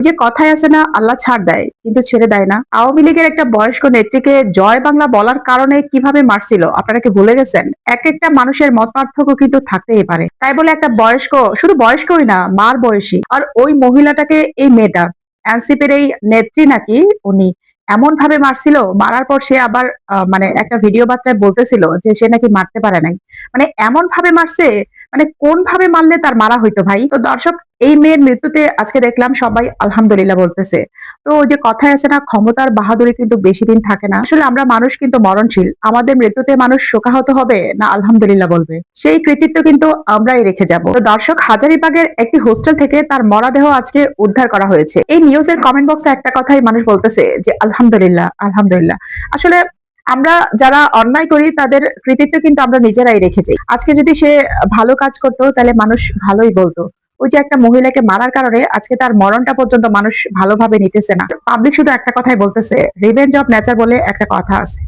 যে কথায় আছে না, আল্লাহ ছাড় দেয় কিন্তু ছেড়ে দেয় না। আওয়ামী লীগের একটা বয়স্ক নেত্রীকে জয় বাংলা বলার কারণে কিভাবে মারছিল আপনারা কি ভুলে গেছেন? এক একটা মানুষের মত পার্থক্য কিন্তু থাকতেই পারে, তাই বলে একটা বয়স্ক, শুধু বয়স্কই না, মার বয়সী আর ওই মহিলাটাকে, এই মেয়েটা এনসিপির এই নেত্রী নাকি, উনি এমন ভাবে মারছিল, মারার পর সে আবার মানে একটা ভিডিও বার্তায় বলতেছিল যে সে নাকি মারতে পারে নাই। মানে এমন ভাবে মারছে, মানে কোন ভাবে মারলে তার মারা হইতো ভাই? তো দর্শক, এই মেয়ের মৃত্যুতে আজকে দেখলাম সবাই আলহামদুলিল্লাহ বলতেছে। তো যে কথায় আছে না, ক্ষমতার বাহাদুরি কিন্তু বেশি দিন থাকে না। আসলে আমরা মানুষ কিন্তু মরণশীল, আমাদের মৃত্যুতে মানুষ শোকাহত হবে না আলহামদুলিল্লাহ বলবে, সেই কৃতিত্ব কিন্তু আমরাই রেখে যাব। তো দর্শক, হাজারীবাগের একটি হোস্টেল থেকে তার মরদেহ আজকে উদ্ধার করা হয়েছে। এই নিউজের কমেন্ট বক্সে একটা কথাই মানুষ বলতেছে যে আলহামদুলিল্লাহ আলহামদুলিল্লাহ। আসলে আমরা যারা অন্যায় করি তাদের কৃতিত্ব কিন্তু আমরা নিজেরাই রেখে যাই। আজকে যদি সে ভালো কাজ করতো তাহলে মানুষ ভালোই বলতো। ওই যে একটা মহিলাকে মারার কারণে আজকে তার মরণটা পর্যন্ত মানুষ ভালোভাবে নিতেছে না। পাবলিক শুধু একটা কথাই বলতেছে, রিভেঞ্জ অফ নেচার বলে একটা কথা আছে।